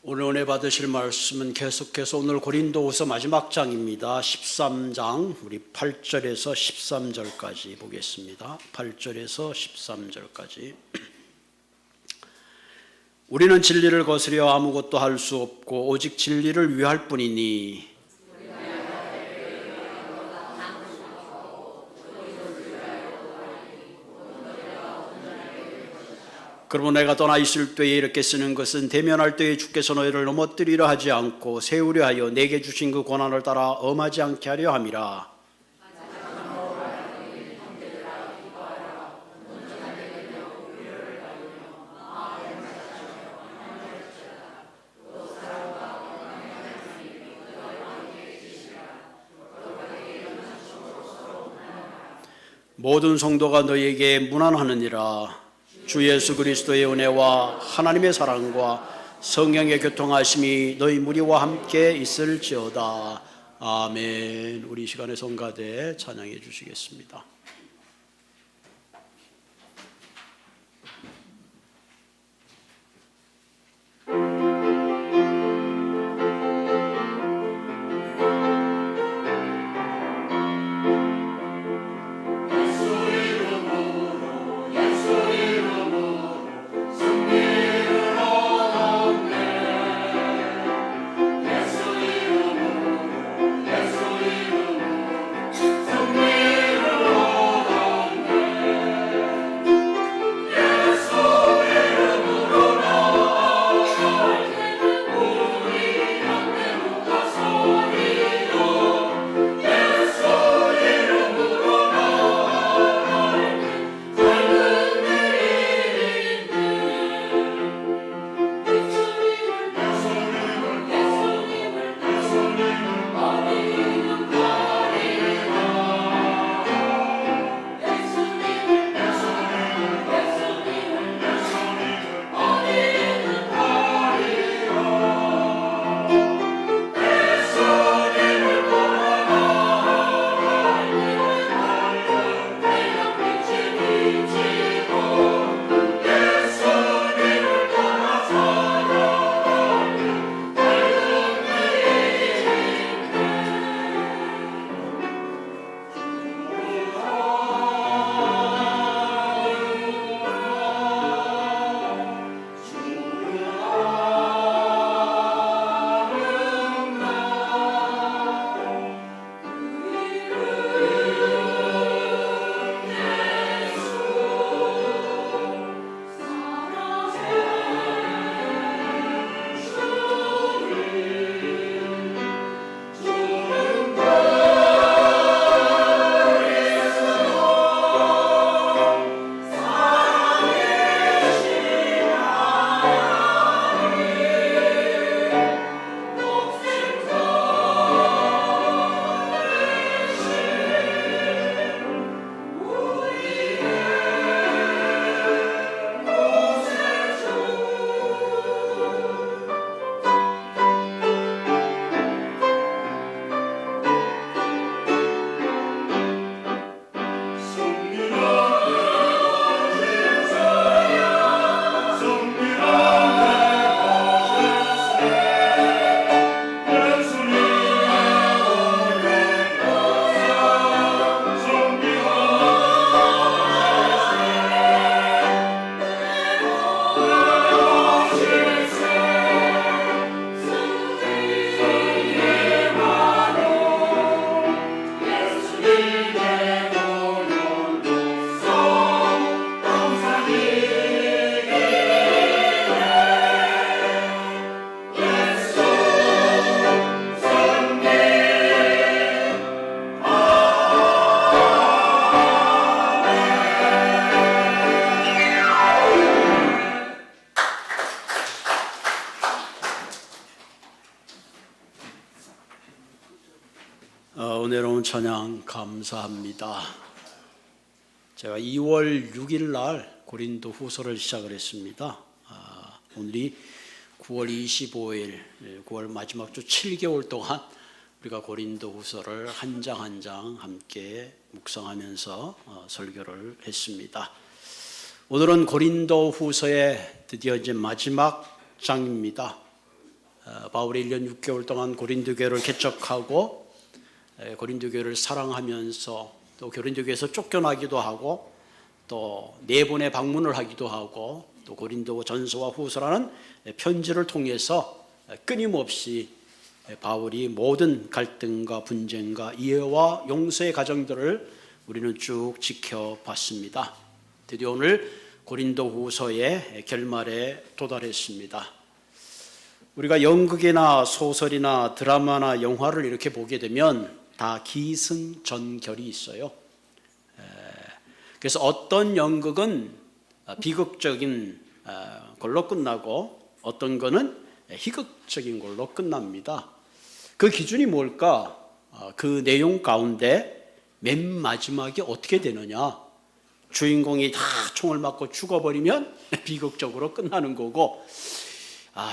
오늘 은혜 받으실 말씀은 계속해서 오늘 고린도후서 마지막 장입니다. 13장 우리 8절에서 13절까지 보겠습니다. 8절에서 13절까지. 우리는 진리를 거스려 아무것도 할 수 없고 오직 진리를 위할 뿐이니 그러므로 내가 떠나 있을 때에 이렇게 쓰는 것은 대면할 때에 주께서 너희를 넘어뜨리려 하지 않고 세우려 하여 내게 주신 그 고난을 따라 엄하지 않게 하려 함이라. 모든 성도가 너희에게 문안하느니라. 주 예수 그리스도의 은혜와 하나님의 사랑과 성령의 교통하심이 너희 무리와 함께 있을지어다. 아멘. 우리 이 시간에 성가대 찬양해 주시겠습니다. 은혜로운 찬양 감사합니다. 제가 2월 6일 날 고린도 후서를 시작을 했습니다. 오늘이 9월 25일, 9월 마지막 주 7개월 동안 우리가 고린도 후서를 한 장 한 장 함께 묵상하면서 설교를 했습니다. 오늘은 고린도 후서의 드디어 이제 마지막 장입니다. 바울이 1년 6개월 동안 고린도 교회를 개척하고 고린도 교회를 사랑하면서 또 고린도 교회에서 쫓겨나기도 하고 또 4번의 방문을 하기도 하고 또 고린도 전서와 후서라는 편지를 통해서 끊임없이 바울이 모든 갈등과 분쟁과 이해와 용서의 과정들을 우리는 쭉 지켜봤습니다. 드디어 오늘 고린도 후서의 결말에 도달했습니다. 우리가 연극이나 소설이나 드라마나 영화를 이렇게 보게 되면 다 기승전결이 있어요. 그래서 어떤 연극은 비극적인 걸로 끝나고 어떤 거는 희극적인 걸로 끝납니다. 그 기준이 뭘까? 그 내용 가운데 맨 마지막이 어떻게 되느냐? 주인공이 다 총을 맞고 죽어버리면 비극적으로 끝나는 거고,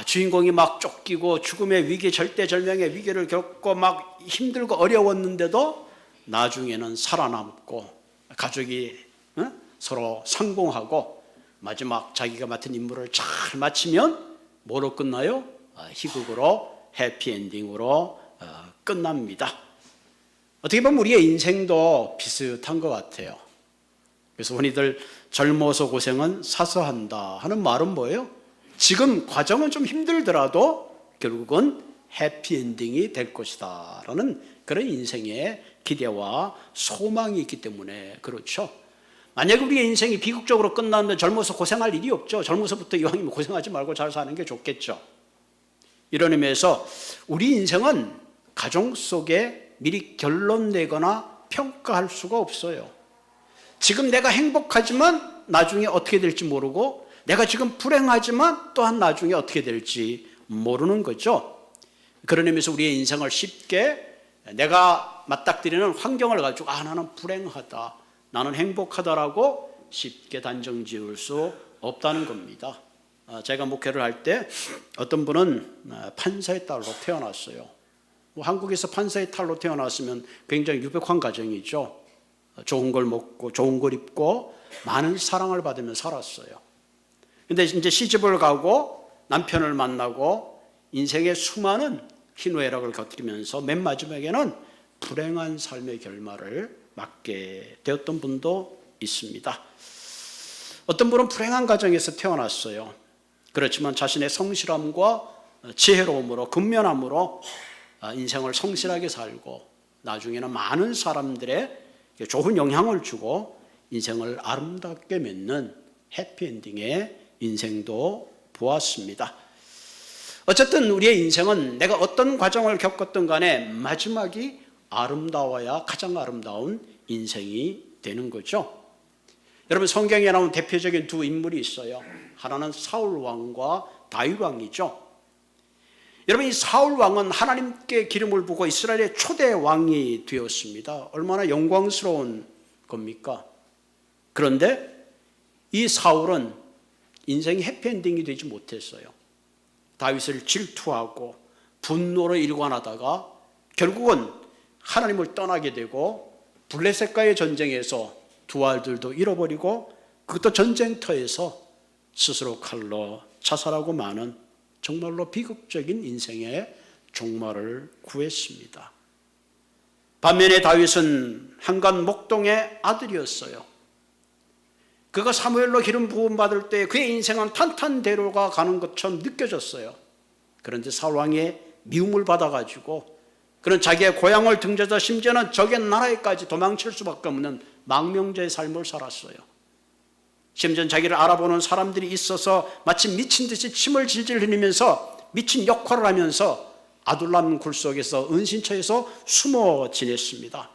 주인공이 막 쫓기고 죽음의 위기, 절대절명의 위기를 겪고 막 힘들고 어려웠는데도 나중에는 살아남고 가족이 서로 상봉하고 마지막 자기가 맡은 임무를 잘 마치면 뭐로 끝나요? 희극으로, 해피엔딩으로 끝납니다. 어떻게 보면 우리의 인생도 비슷한 것 같아요. 그래서 흔히들 젊어서 고생은 사서 한다 하는 말은 뭐예요? 지금 과정은 좀 힘들더라도 결국은 해피엔딩이 될 것이다 라는 그런 인생의 기대와 소망이 있기 때문에 그렇죠. 만약에 우리의 인생이 비극적으로 끝났는데 젊어서 고생할 일이 없죠. 젊어서부터 이왕이면 고생하지 말고 잘 사는 게 좋겠죠. 이런 의미에서 우리 인생은 가정 속에 미리 결론 내거나 평가할 수가 없어요. 지금 내가 행복하지만 나중에 어떻게 될지 모르고 내가 지금 불행하지만 또한 나중에 어떻게 될지 모르는 거죠. 그런 의미에서 우리의 인생을 쉽게 내가 맞닥뜨리는 환경을 가지고 나는 불행하다, 나는 행복하다라고 쉽게 단정 지을 수 없다는 겁니다. 제가 목회를 할 때 어떤 분은 판사의 딸로 태어났어요. 한국에서 판사의 딸로 태어났으면 굉장히 유백한 가정이죠. 좋은 걸 먹고 좋은 걸 입고 많은 사랑을 받으며 살았어요. 근데 이제 시집을 가고 남편을 만나고 인생의 수많은 희노애락을 곁들이면서 맨 마지막에는 불행한 삶의 결말을 맞게 되었던 분도 있습니다. 어떤 분은 불행한 가정에서 태어났어요. 그렇지만 자신의 성실함과 지혜로움으로 근면함으로 인생을 성실하게 살고 나중에는 많은 사람들의 좋은 영향을 주고 인생을 아름답게 맺는 해피엔딩의 인생도 보았습니다. 어쨌든 우리의 인생은 내가 어떤 과정을 겪었든 간에 마지막이 아름다워야 가장 아름다운 인생이 되는 거죠. 여러분, 성경에 나온 대표적인 두 인물이 있어요. 하나는 사울 왕과 다윗 왕이죠. 여러분, 이 사울 왕은 하나님께 기름을 부고 이스라엘의 초대 왕이 되었습니다. 얼마나 영광스러운 겁니까? 그런데 이 사울은 인생이 해피엔딩이 되지 못했어요. 다윗을 질투하고 분노로 일관하다가 결국은 하나님을 떠나게 되고 블레셋과의 전쟁에서 두 아들도 잃어버리고 그것도 전쟁터에서 스스로 칼로 자살하고 마는 정말로 비극적인 인생의 종말을 구했습니다. 반면에 다윗은 한간 목동의 아들이었어요. 그가 사무엘로 기름 부음 받을 때 그의 인생은 탄탄대로가 가는 것처럼 느껴졌어요. 그런데 사울 왕의 미움을 받아가지고 그는 자기의 고향을 등져서 심지어는 적의 나라에까지 도망칠 수밖에 없는 망명자의 삶을 살았어요. 심지어 자기를 알아보는 사람들이 있어서 마치 미친 듯이 침을 질질 흘리면서 미친 역할을 하면서 아둘람 굴 속에서 은신처에서 숨어 지냈습니다.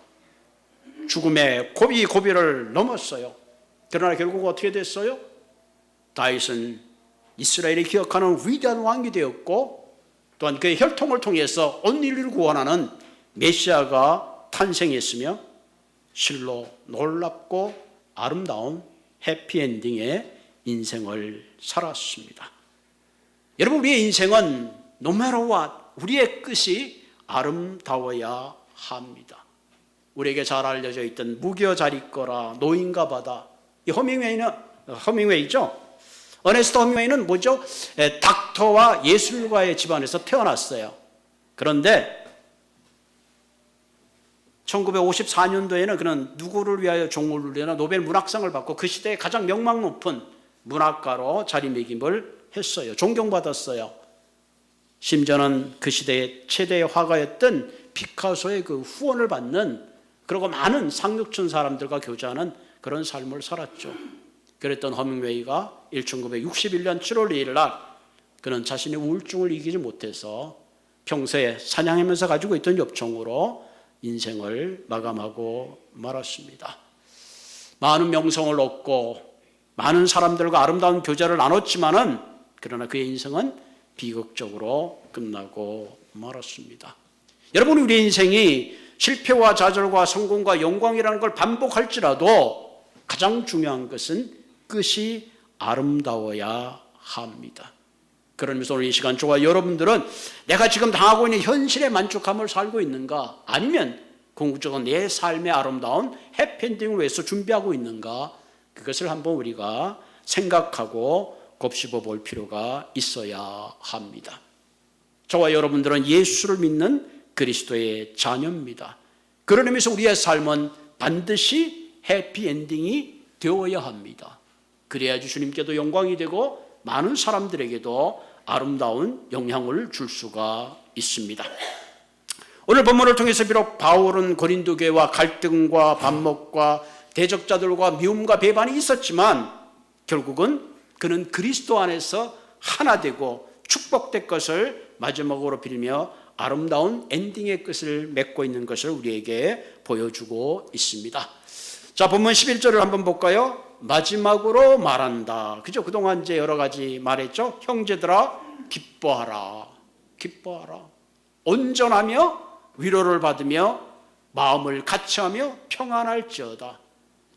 죽음의 고비를 넘었어요. 그러나 결국 어떻게 됐어요? 다윗은 이스라엘이 기억하는 위대한 왕이 되었고 또한 그의 혈통을 통해서 온 인류를 구원하는 메시아가 탄생했으며 실로 놀랍고 아름다운 해피엔딩의 인생을 살았습니다. 여러분, 우리의 인생은 no matter what, 우리의 끝이 아름다워야 합니다. 우리에게 잘 알려져 있던 무교 잘 있거라, 노인과 바다. 이 허밍웨이죠. 어네스트 허밍웨이는 뭐죠? 닥터와 예술가의 집안에서 태어났어요. 그런데 1954년도에는 그는 누구를 위하여 종을 울리나 노벨 문학상을 받고 그 시대에 가장 명망 높은 문학가로 자리매김을 했어요. 존경받았어요. 심지어는 그 시대의 최대의 화가였던 피카소의 그 후원을 받는, 그리고 많은 상류층 사람들과 교제하는 그런 삶을 살았죠. 그랬던 허밍웨이가 1961년 7월 2일 날 그는 자신의 우울증을 이기지 못해서 평소에 사냥하면서 가지고 있던 엽총으로 인생을 마감하고 말았습니다. 많은 명성을 얻고 많은 사람들과 아름다운 교제를 나눴지만은 그러나 그의 인생은 비극적으로 끝나고 말았습니다. 여러분, 우리 인생이 실패와 좌절과 성공과 영광이라는 걸 반복할지라도 가장 중요한 것은 끝이 아름다워야 합니다. 그러면서 오늘 이 시간 저와 여러분들은 내가 지금 당하고 있는 현실의 만족함을 살고 있는가, 아니면 궁극적으로 내 삶의 아름다운 해피엔딩을 위해서 준비하고 있는가, 그것을 한번 우리가 생각하고 곱씹어 볼 필요가 있어야 합니다. 저와 여러분들은 예수를 믿는 그리스도의 자녀입니다. 그런 의미에서 우리의 삶은 반드시 해피엔딩이 되어야 합니다. 그래야지 주님께도 영광이 되고 많은 사람들에게도 아름다운 영향을 줄 수가 있습니다. 오늘 본문을 통해서 비록 바울은 고린도 교회와 갈등과 반목과 대적자들과 미움과 배반이 있었지만 결국은 그는 그리스도 안에서 하나 되고 축복될 것을 마지막으로 빌며 아름다운 엔딩의 끝을 맺고 있는 것을 우리에게 보여주고 있습니다. 자, 본문 11절을 한번 볼까요? 마지막으로 말한다. 그죠? 그동안 이제 여러 가지 말했죠. 형제들아, 기뻐하라. 기뻐하라. 온전하며 위로를 받으며 마음을 같이하며 평안할지어다.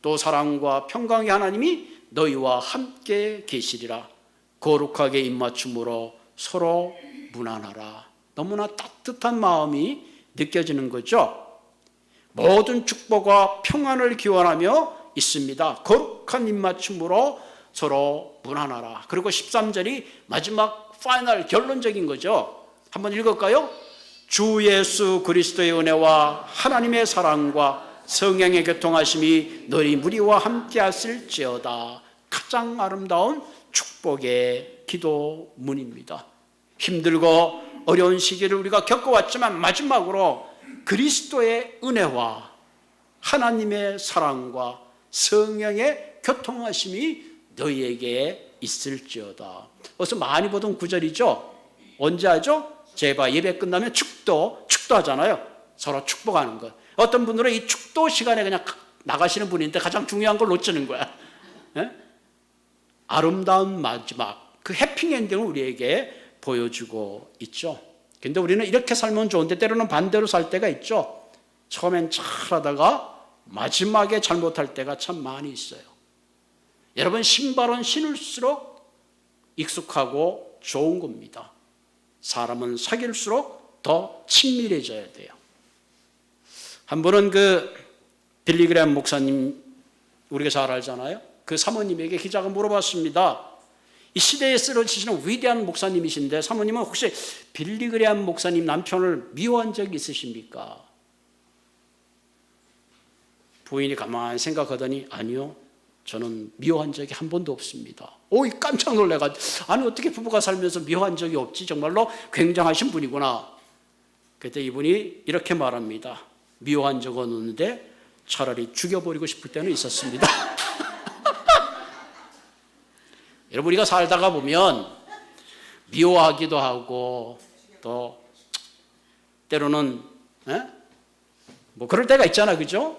또 사랑과 평강의 하나님이 너희와 함께 계시리라. 거룩하게 입맞춤으로 서로 무난하라. 너무나 따뜻한 마음이 느껴지는 거죠. 모든 축복과 평안을 기원하며 있습니다. 거룩한 입맞춤으로 서로 무난하라. 그리고 13절이 마지막 파이널 결론적인 거죠. 한번 읽을까요? 주 예수 그리스도의 은혜와 하나님의 사랑과 성령의 교통하심이 너희 무리와 함께 하실지어다. 가장 아름다운 축복의 기도문입니다. 힘들고 어려운 시기를 우리가 겪어왔지만 마지막으로 그리스도의 은혜와 하나님의 사랑과 성령의 교통하심이 너희에게 있을지어다. 어서 많이 보던 구절이죠. 언제 하죠? 제바 예배 끝나면 축도하잖아요. 서로 축복하는 것. 어떤 분들은 이 축도 시간에 그냥 나가시는 분인데 가장 중요한 걸 놓치는 거야. 예? 아름다운 마지막, 그 해피엔딩을 우리에게 보여주고 있죠. 근데 우리는 이렇게 살면 좋은데 때로는 반대로 살 때가 있죠. 처음엔 잘하다가 마지막에 잘못할 때가 참 많이 있어요. 여러분, 신발은 신을수록 익숙하고 좋은 겁니다. 사람은 사귈수록 더 친밀해져야 돼요. 한 번은 그 빌리 그레엄 목사님, 우리가 잘 알잖아요. 그 사모님에게 기자가 물어봤습니다. 이 시대에 쓰러지시는 위대한 목사님이신데 사모님은 혹시 빌리 그레엄 목사님 남편을 미워한 적이 있으십니까? 부인이 가만히 생각하더니 아니요, 저는 미워한 적이 한 번도 없습니다. 오이, 깜짝 놀래가지고 아니 어떻게 부부가 살면서 미워한 적이 없지? 정말로 굉장하신 분이구나. 그때 이분이 이렇게 말합니다. 미워한 적은 없는데 차라리 죽여버리고 싶을 때는 있었습니다. 여러분, 우리가 살다가 보면 미워하기도 하고 또 때로는 뭐 그럴 때가 있잖아, 그죠?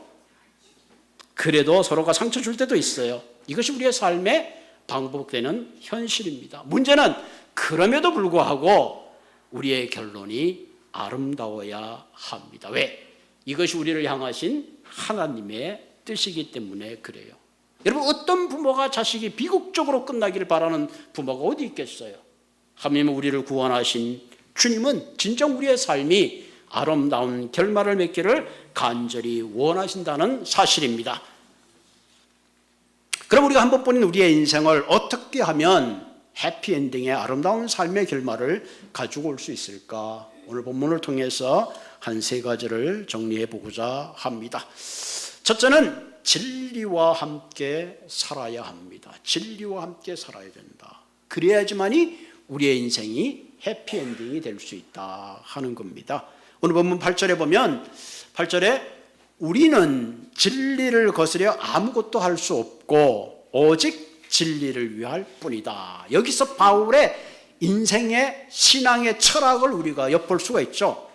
그래도 서로가 상처 줄 때도 있어요. 이것이 우리의 삶에 반복되는 현실입니다. 문제는 그럼에도 불구하고 우리의 결론이 아름다워야 합니다. 왜? 이것이 우리를 향하신 하나님의 뜻이기 때문에 그래요. 여러분, 어떤 부모가 자식이 비극적으로 끝나기를 바라는 부모가 어디 있겠어요? 하나님은 우리를 구원하신 주님은 진정 우리의 삶이 아름다운 결말을 맺기를 간절히 원하신다는 사실입니다. 그럼 우리가 한 번뿐인 우리의 인생을 어떻게 하면 해피엔딩의 아름다운 삶의 결말을 가지고 올 수 있을까? 오늘 본문을 통해서 한 세 가지를 정리해 보고자 합니다. 첫째는 진리와 함께 살아야 합니다. 진리와 함께 살아야 된다. 그래야지만이 우리의 인생이 해피엔딩이 될 수 있다 하는 겁니다. 오늘 본문 8절에 보면 8절에 우리는 진리를 거스려 아무것도 할 수 없고 오직 진리를 위할 뿐이다. 여기서 바울의 인생의 신앙의 철학을 우리가 엿볼 수가 있죠.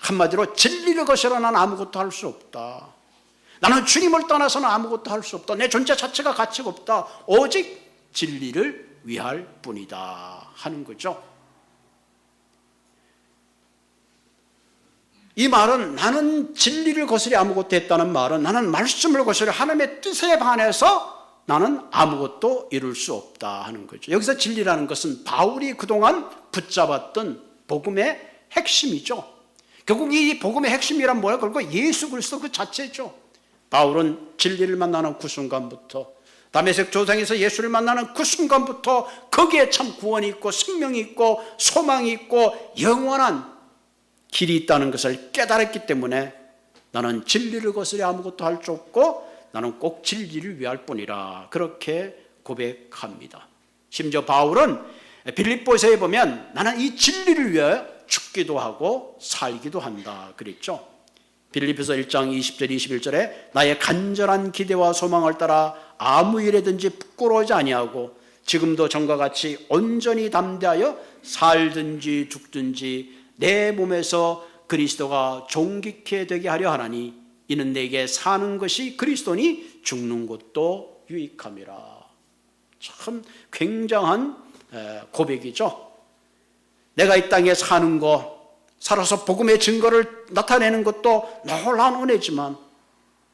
한마디로 진리를 거스려 나는 아무것도 할 수 없다. 나는 주님을 떠나서는 아무것도 할 수 없다. 내 존재 자체가 가치가 없다. 오직 진리를 위할 뿐이다 하는 거죠. 이 말은 나는 진리를 거스려 아무것도 했다는 말은 나는 말씀을 거스려 하나님의 뜻에 반해서 나는 아무것도 이룰 수 없다 하는 거죠. 여기서 진리라는 것은 바울이 그동안 붙잡았던 복음의 핵심이죠. 결국 이 복음의 핵심이란 뭐야? 결국 예수 그리스도 그 자체죠. 바울은 진리를 만나는 그 순간부터 다메섹 조상에서 예수를 만나는 그 순간부터 거기에 참 구원이 있고 생명이 있고 소망이 있고 영원한 길이 있다는 것을 깨달았기 때문에 나는 진리를 거스려 아무것도 할 수 없고 나는 꼭 진리를 위할 뿐이라 그렇게 고백합니다. 심지어 바울은 빌립보서에 보면 나는 이 진리를 위하여 죽기도 하고 살기도 한다 그랬죠. 빌립보서 1장 20절 21절에 나의 간절한 기대와 소망을 따라 아무 일에든지 부끄러워하지 아니하고 지금도 전과 같이 온전히 담대하여 살든지 죽든지 내 몸에서 그리스도가 존귀케 되게 하려 하나니 이는 내게 사는 것이 그리스도니 죽는 것도 유익함이라. 참 굉장한 고백이죠. 내가 이 땅에 사는 것, 살아서 복음의 증거를 나타내는 것도 놀라운 은혜지만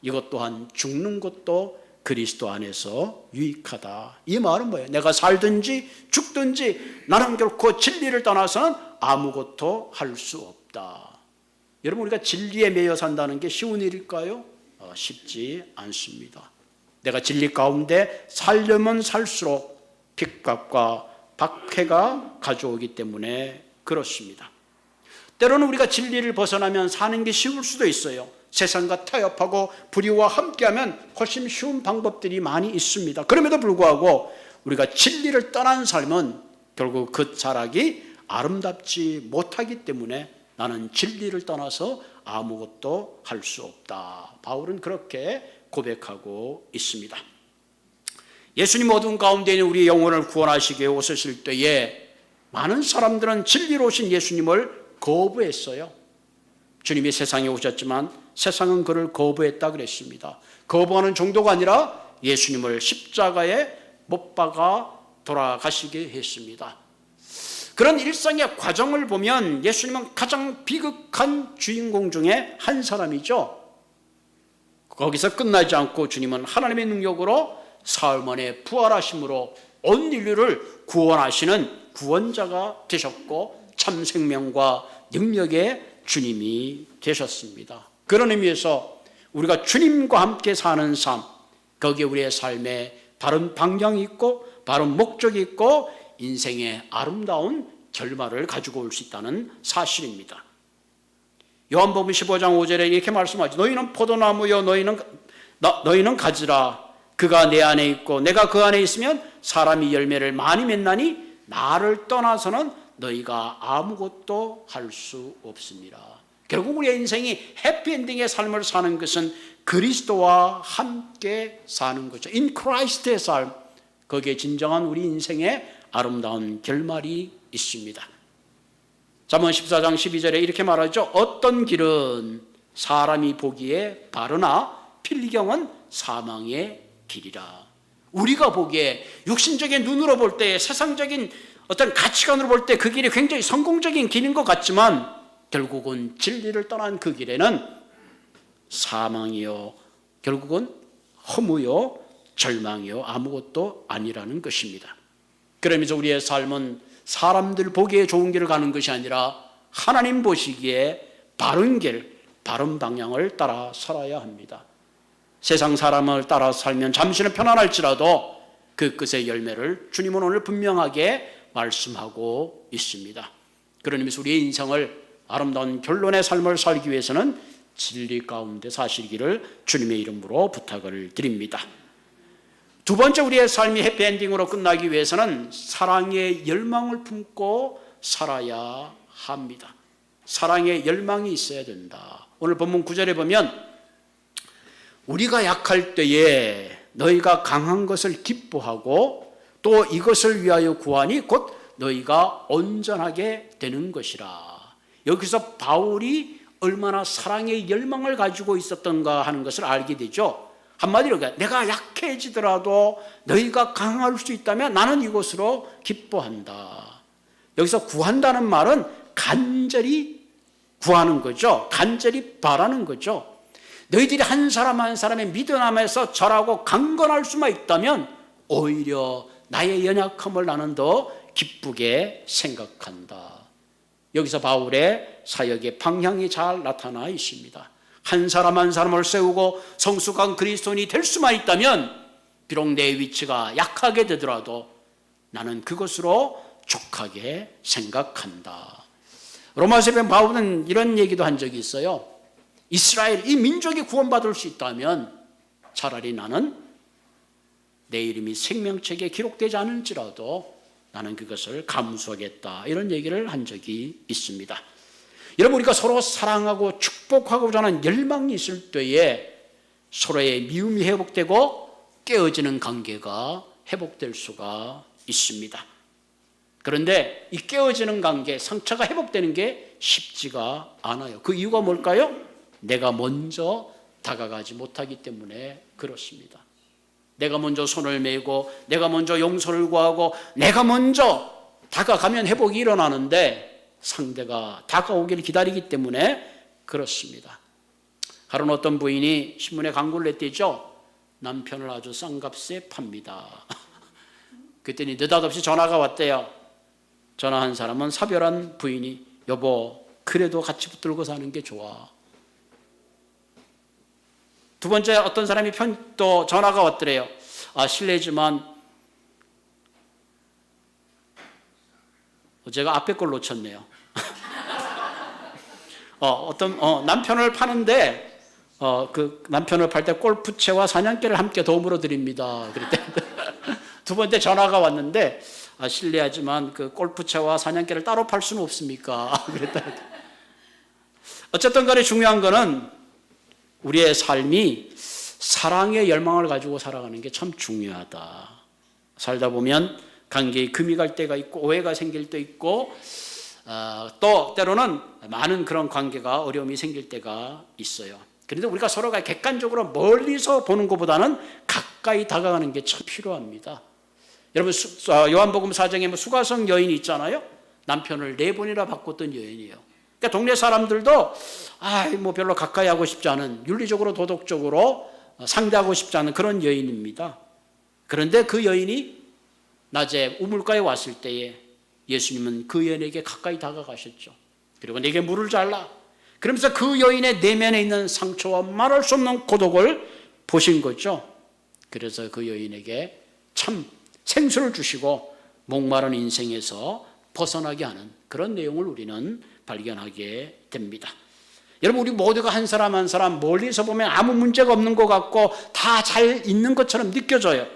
이것 또한 죽는 것도 그리스도 안에서 유익하다. 이 말은 뭐예요? 내가 살든지 죽든지 나는 결코 진리를 떠나서는 아무것도 할 수 없다. 여러분, 우리가 진리에 매여 산다는 게 쉬운 일일까요? 쉽지 않습니다. 내가 진리 가운데 살려면 살수록 핍박과 박해가 가져오기 때문에 그렇습니다. 때로는 우리가 진리를 벗어나면 사는 게 쉬울 수도 있어요. 세상과 타협하고 불의와 함께하면 훨씬 쉬운 방법들이 많이 있습니다. 그럼에도 불구하고 우리가 진리를 떠난 삶은 결국 그 자락이 아름답지 못하기 때문에 나는 진리를 떠나서 아무것도 할 수 없다. 바울은 그렇게 고백하고 있습니다. 예수님 어두운 가운데 있는 우리 영혼을 구원하시기 위해 오셨을 때에 많은 사람들은 진리로 오신 예수님을 거부했어요. 주님이 세상에 오셨지만 세상은 그를 거부했다 그랬습니다. 거부하는 정도가 아니라 예수님을 십자가에 못 박아 돌아가시게 했습니다. 그런 일상의 과정을 보면 예수님은 가장 비극한 주인공 중에 한 사람이죠. 거기서 끝나지 않고 주님은 하나님의 능력으로 사흘 만에 부활하심으로 온 인류를 구원하시는 구원자가 되셨고 참 생명과 능력의 주님이 되셨습니다. 그런 의미에서 우리가 주님과 함께 사는 삶, 거기에 우리의 삶에 바른 방향이 있고 바른 목적이 있고 인생의 아름다운 결말을 가지고 올 수 있다는 사실입니다. 요한복음 15장 5절에 이렇게 말씀하죠. 너희는 포도나무여 너희는 가지라. 그가 내 안에 있고 내가 그 안에 있으면 사람이 열매를 많이 맺나니 나를 떠나서는 너희가 아무것도 할 수 없습니다. 결국 우리의 인생이 해피엔딩의 삶을 사는 것은 그리스도와 함께 사는 거죠. In Christ의 삶, 거기에 진정한 우리 인생의 아름다운 결말이 있습니다. 잠언 14장 12절에 이렇게 말하죠. 어떤 길은 사람이 보기에 바르나 필경은 사망의 길이라. 우리가 보기에 육신적인 눈으로 볼 때 세상적인 어떤 가치관으로 볼 때 그 길이 굉장히 성공적인 길인 것 같지만 결국은 진리를 떠난 그 길에는 사망이요 결국은 허무요 절망이요 아무것도 아니라는 것입니다. 그러면서 우리의 삶은 사람들 보기에 좋은 길을 가는 것이 아니라 하나님 보시기에 바른 길, 바른 방향을 따라 살아야 합니다. 세상 사람을 따라 살면 잠시는 편안할지라도 그 끝의 열매를 주님은 오늘 분명하게 말씀하고 있습니다. 그런 의미에서 우리의 인생을 아름다운 결론의 삶을 살기 위해서는 진리 가운데 사시기를 주님의 이름으로 부탁을 드립니다. 두 번째, 우리의 삶이 해피엔딩으로 끝나기 위해서는 사랑의 열망을 품고 살아야 합니다. 사랑의 열망이 있어야 된다. 오늘 본문 9절에 보면 우리가 약할 때에 너희가 강한 것을 기뻐하고 또 이것을 위하여 구하니 곧 너희가 온전하게 되는 것이라. 여기서 바울이 얼마나 사랑의 열망을 가지고 있었던가 하는 것을 알게 되죠. 한마디로 내가 약해지더라도 너희가 강할 수 있다면 나는 이것으로 기뻐한다. 여기서 구한다는 말은 간절히 구하는 거죠. 간절히 바라는 거죠. 너희들이 한 사람 한 사람의 믿음 안에서 절하고 강건할 수만 있다면 오히려 나의 연약함을 나는 더 기쁘게 생각한다. 여기서 바울의 사역의 방향이 잘 나타나 있습니다. 한 사람 한 사람을 세우고 성숙한 그리스도인이 될 수만 있다면 비록 내 위치가 약하게 되더라도 나는 그것으로 족하게 생각한다. 로마서에 보면 바울은 이런 얘기도 한 적이 있어요. 이스라엘, 이 민족이 구원받을 수 있다면 차라리 나는 내 이름이 생명책에 기록되지 않을지라도 나는 그것을 감수하겠다. 이런 얘기를 한 적이 있습니다. 여러분, 우리가 서로 사랑하고 축복하고자 하는 열망이 있을 때에 서로의 미움이 회복되고 깨어지는 관계가 회복될 수가 있습니다. 그런데 이 깨어지는 관계, 상처가 회복되는 게 쉽지가 않아요. 그 이유가 뭘까요? 내가 먼저 다가가지 못하기 때문에 그렇습니다. 내가 먼저 손을 메고 내가 먼저 용서를 구하고 내가 먼저 다가가면 회복이 일어나는데 상대가 다가오기를 기다리기 때문에 그렇습니다. 하루는 어떤 부인이 신문에 광고를 냈대죠. 남편을 아주 싼 값에 팝니다. 그랬더니 느닷없이 전화가 왔대요. 전화한 사람은 사별한 부인이 여보 그래도 같이 붙들고 사는 게 좋아. 두 번째 어떤 사람이 또 전화가 왔더래요. 실례지만 제가 앞에 걸 놓쳤네요. 남편을 파는데 그 남편을 팔 때 골프채와 사냥개를 함께 도움으로 드립니다. 그랬대. 두 번째 전화가 왔는데 실례하지만 그 골프채와 사냥개를 따로 팔 수는 없습니까? 그랬다. 어쨌든 간에 중요한 거는 우리의 삶이 사랑의 열망을 가지고 살아가는 게 참 중요하다. 살다 보면 관계에 금이 갈 때가 있고 오해가 생길 때 있고 또 때로는 많은 그런 관계가 어려움이 생길 때가 있어요. 그런데 우리가 서로가 객관적으로 멀리서 보는 것보다는 가까이 다가가는 게 참 필요합니다. 여러분 요한복음 4장에 수가성 여인이 있잖아요. 남편을 4번이나 바꿨던 여인이에요. 그러니까 동네 사람들도 별로 가까이 하고 싶지 않은, 윤리적으로 도덕적으로 상대하고 싶지 않은 그런 여인입니다. 그런데 그 여인이 낮에 우물가에 왔을 때에 예수님은 그 여인에게 가까이 다가가셨죠. 그리고 내게 물을 잘라. 그러면서 그 여인의 내면에 있는 상처와 말할 수 없는 고독을 보신 거죠. 그래서 그 여인에게 참 생수를 주시고 목마른 인생에서 벗어나게 하는 그런 내용을 우리는 발견하게 됩니다. 여러분, 우리 모두가 한 사람 한 사람 멀리서 보면 아무 문제가 없는 것 같고 다 잘 있는 것처럼 느껴져요.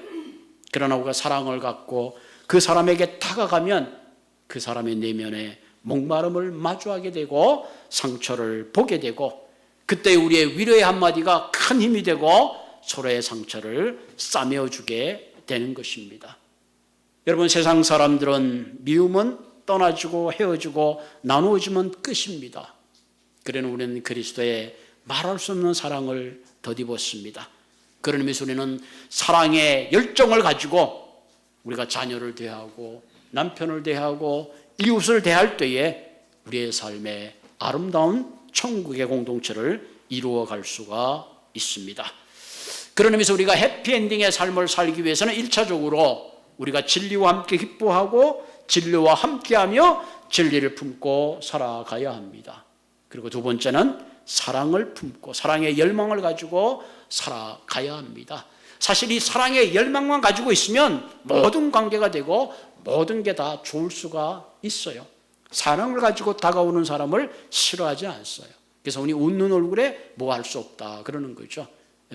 그러나 우리가 사랑을 갖고 그 사람에게 다가가면 그 사람의 내면에 목마름을 마주하게 되고 상처를 보게 되고 그때 우리의 위로의 한마디가 큰 힘이 되고 서로의 상처를 싸매어주게 되는 것입니다. 여러분, 세상 사람들은 미움은 떠나주고 헤어지고 나누어지면 끝입니다. 그러나 우리는 그리스도의 말할 수 없는 사랑을 덧입었습니다. 그런 의미에서 우리는 사랑의 열정을 가지고 우리가 자녀를 대하고 남편을 대하고 이웃을 대할 때에 우리의 삶에 아름다운 천국의 공동체를 이루어갈 수가 있습니다. 그런 의미에서 우리가 해피엔딩의 삶을 살기 위해서는 1차적으로 우리가 진리와 함께 기뻐하고 진리와 함께하며 진리를 품고 살아가야 합니다. 그리고 두 번째는 사랑을 품고 사랑의 열망을 가지고 살아가야 합니다. 사실 이 사랑의 열망만 가지고 있으면 모든 관계가 되고 모든 게 다 좋을 수가 있어요. 사랑을 가지고 다가오는 사람을 싫어하지 않았어요. 그래서 우리 웃는 얼굴에 뭐 할 수 없다 그러는 거죠.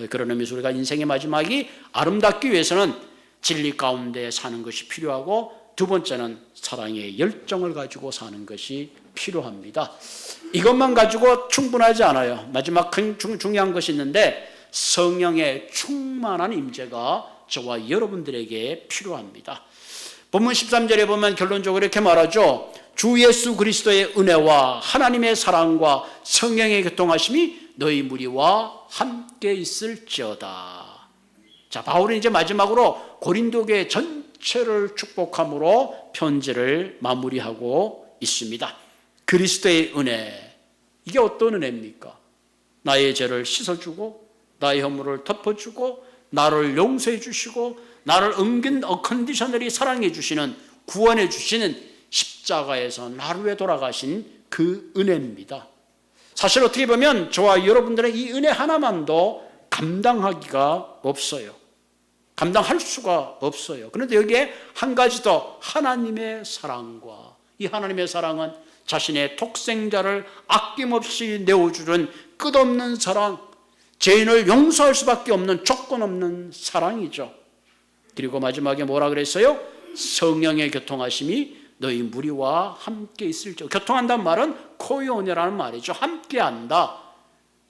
그런 의미에서 우리가 인생의 마지막이 아름답기 위해서는 진리 가운데 사는 것이 필요하고, 두 번째는 사랑의 열정을 가지고 사는 것이 필요합니다. 이것만 가지고 충분하지 않아요. 마지막 중요한 것이 있는데, 성령의 충만한 임재가 저와 여러분들에게 필요합니다. 본문 13절에 보면 결론적으로 이렇게 말하죠. 주 예수 그리스도의 은혜와 하나님의 사랑과 성령의 교통하심이 너희 무리와 함께 있을지어다. 자, 바울은 이제 마지막으로 고린도 교회 전체를 축복함으로 편지를 마무리하고 있습니다. 그리스도의 은혜, 이게 어떤 은혜입니까? 나의 죄를 씻어주고 나의 허물을 덮어주고 나를 용서해 주시고 나를 unconditionally 사랑해 주시는, 구원해 주시는 십자가에서 나를 위해 돌아가신 그 은혜입니다. 사실 어떻게 보면 저와 여러분들의 이 은혜 하나만도 감당하기가 없어요. 감당할 수가 없어요. 그런데 여기에 한 가지 더, 하나님의 사랑과, 이 하나님의 사랑은 자신의 독생자를 아낌없이 내어주는 끝없는 사랑, 죄인을 용서할 수밖에 없는 조건 없는 사랑이죠. 그리고 마지막에 뭐라 그랬어요? 성령의 교통하심이 너희 무리와 함께 있을지. 교통한다는 말은 코이오네라는 말이죠. 함께한다.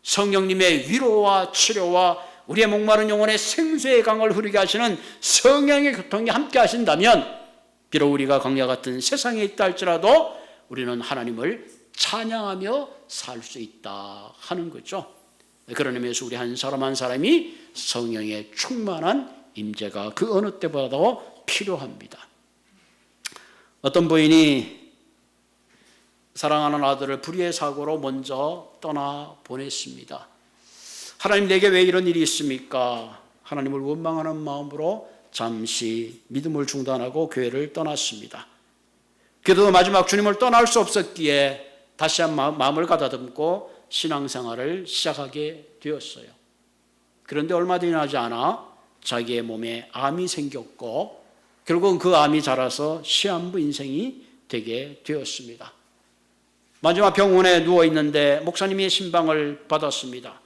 성령님의 위로와 치료와 우리의 목마른 영혼의 생수의 강을 흐르게 하시는 성령의 교통이 함께 하신다면, 비록 우리가 광야 같은 세상에 있다 할지라도 우리는 하나님을 찬양하며 살 수 있다 하는 거죠. 그런 의미에서 우리 한 사람 한 사람이 성령의 충만한 임재가 그 어느 때보다도 필요합니다. 어떤 부인이 사랑하는 아들을 불의의 사고로 먼저 떠나 보냈습니다. 하나님, 내게 왜 이런 일이 있습니까? 하나님을 원망하는 마음으로 잠시 믿음을 중단하고 교회를 떠났습니다. 그래도 마지막 주님을 떠날 수 없었기에 다시 한 마음을 가다듬고 신앙생활을 시작하게 되었어요. 그런데 얼마 지나지 않아 자기의 몸에 암이 생겼고 결국은 그 암이 자라서 시한부 인생이 되게 되었습니다. 마지막 병원에 누워있는데 목사님의 신방을 받았습니다.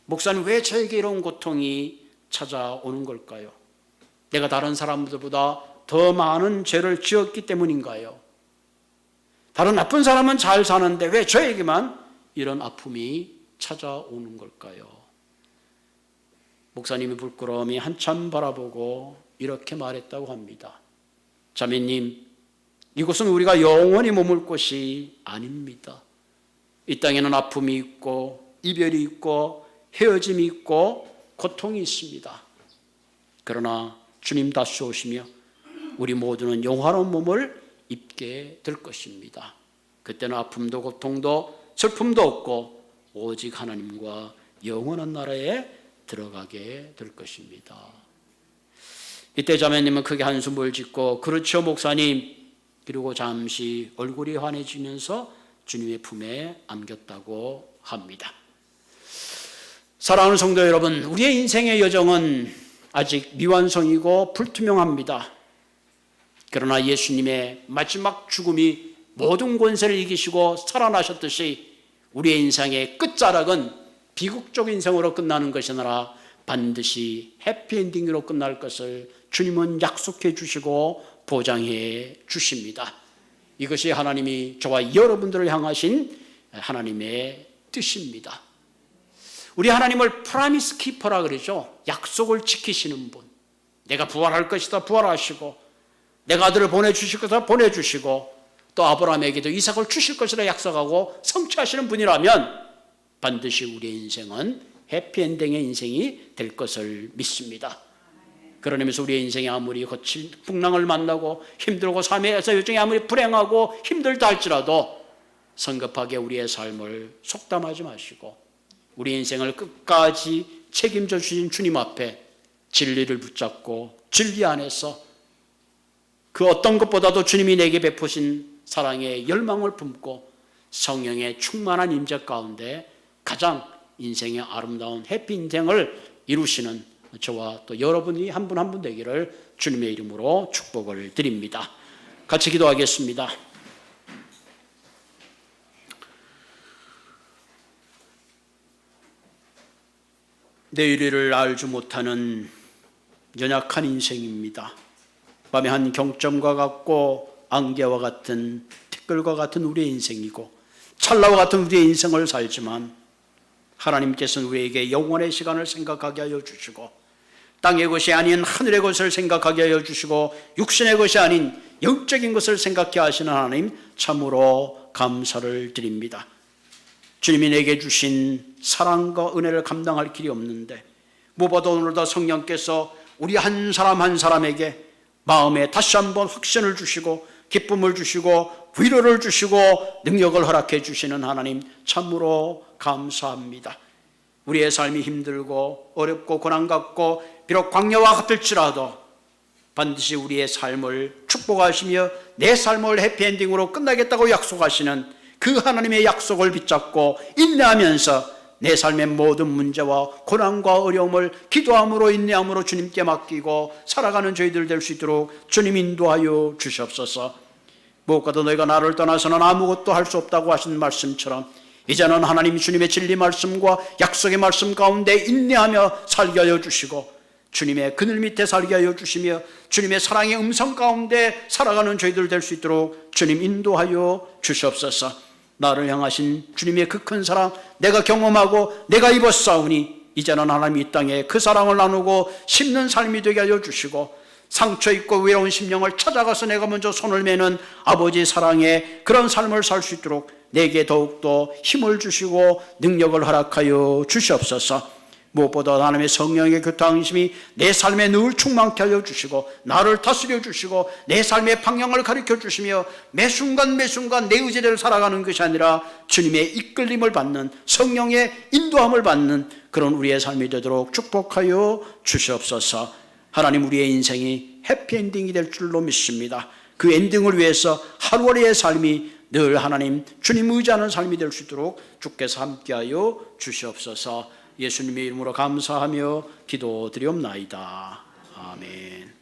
목사님, 왜 저에게 이런 고통이 찾아오는 걸까요? 내가 다른 사람들보다 더 많은 죄를 지었기 때문인가요? 다른 나쁜 사람은 잘 사는데 왜 저에게만 이런 아픔이 찾아오는 걸까요? 목사님이 부끄러움이 한참 바라보고 이렇게 말했다고 합니다. 자매님, 이곳은 우리가 영원히 머물 곳이 아닙니다. 이 땅에는 아픔이 있고 이별이 있고 헤어짐이 있고 고통이 있습니다. 그러나 주님 다시 오시며 우리 모두는 영화로운 몸을 입게 될 것입니다. 그때는 아픔도 고통도 슬픔도 없고 오직 하나님과 영원한 나라에 들어가게 될 것입니다. 이때 자매님은 크게 한숨을 짓고 그렇죠 목사님, 그리고 잠시 얼굴이 환해지면서 주님의 품에 안겼다고 합니다. 사랑하는 성도 여러분, 우리의 인생의 여정은 아직 미완성이고 불투명합니다. 그러나 예수님의 마지막 죽음이 모든 권세를 이기시고 살아나셨듯이 우리의 인생의 끝자락은 비극적 인생으로 끝나는 것이 아니라 반드시 해피엔딩으로 끝날 것을 주님은 약속해 주시고 보장해 주십니다. 이것이 하나님이 저와 여러분들을 향하신 하나님의 뜻입니다. 우리 하나님을 프라미스 키퍼라 그러죠. 약속을 지키시는 분. 내가 부활할 것이다 부활하시고, 내가 아들을 보내주실 것이다 보내주시고, 또 아브라함에게도 이삭을 주실 것이라 약속하고 성취하시는 분이라면 반드시 우리의 인생은 해피엔딩의 인생이 될 것을 믿습니다. 그런 의미에서 우리의 인생이 아무리 거친 풍랑을 만나고 힘들고 삶에서 요정이 아무리 불행하고 힘들다 할지라도 성급하게 우리의 삶을 속담하지 마시고 우리 인생을 끝까지 책임져 주신 주님 앞에 진리를 붙잡고 진리 안에서 그 어떤 것보다도 주님이 내게 베푸신 사랑의 열망을 품고 성령의 충만한 임재 가운데 가장 인생의 아름다운 해피 인생을 이루시는 저와 또 여러분이 한 분 한 분 되기를 주님의 이름으로 축복을 드립니다. 같이 기도하겠습니다. 내일을 알지 못하는 연약한 인생입니다. 밤의 한 경점과 같고 안개와 같은 티끌과 같은 우리의 인생이고 찰나와 같은 우리의 인생을 살지만 하나님께서는 우리에게 영원의 시간을 생각하게 하여 주시고 땅의 것이 아닌 하늘의 것을 생각하게 하여 주시고 육신의 것이 아닌 영적인 것을 생각해 하시는 하나님 참으로 감사를 드립니다. 주님이 내게 주신 사랑과 은혜를 감당할 길이 없는데 무엇보다 오늘도 성령께서 우리 한 사람 한 사람에게 마음에 다시 한번 확신을 주시고 기쁨을 주시고 위로를 주시고 능력을 허락해 주시는 하나님 참으로 감사합니다. 우리의 삶이 힘들고 어렵고 고난같고 비록 광야와 같을지라도 반드시 우리의 삶을 축복하시며 내 삶을 해피엔딩으로 끝나겠다고 약속하시는 그 하나님의 약속을 붙잡고 인내하면서 내 삶의 모든 문제와 고난과 어려움을 기도함으로 인내함으로 주님께 맡기고 살아가는 저희들 될 수 있도록 주님 인도하여 주시옵소서. 무엇과도 너희가 나를 떠나서는 아무것도 할 수 없다고 하신 말씀처럼 이제는 하나님 주님의 진리 말씀과 약속의 말씀 가운데 인내하며 살게 하여 주시고 주님의 그늘 밑에 살게 하여 주시며 주님의 사랑의 음성 가운데 살아가는 저희들 될 수 있도록 주님 인도하여 주시옵소서. 나를 향하신 주님의 그 큰 사랑 내가 경험하고 내가 입었사오니 이제는 하나님 이 땅에 그 사랑을 나누고 심는 삶이 되게 하여 주시고 상처 있고 외로운 심령을 찾아가서 내가 먼저 손을 매는 아버지 사랑의 그런 삶을 살 수 있도록 내게 더욱더 힘을 주시고 능력을 허락하여 주시옵소서. 무엇보다 하나님의 성령의 교통심이 내 삶에 늘 충만케 하여 주시고 나를 다스려 주시고 내 삶의 방향을 가르쳐 주시며 매 순간 내 의지대로 살아가는 것이 아니라 주님의 이끌림을 받는 성령의 인도함을 받는 그런 우리의 삶이 되도록 축복하여 주시옵소서. 하나님 우리의 인생이 해피엔딩이 될 줄로 믿습니다. 그 엔딩을 위해서 하루하루의 삶이 늘 하나님 주님 의지하는 삶이 될 수 있도록 주께서 함께하여 주시옵소서. 예수님의 이름으로 감사하며 기도드리옵나이다. 아멘.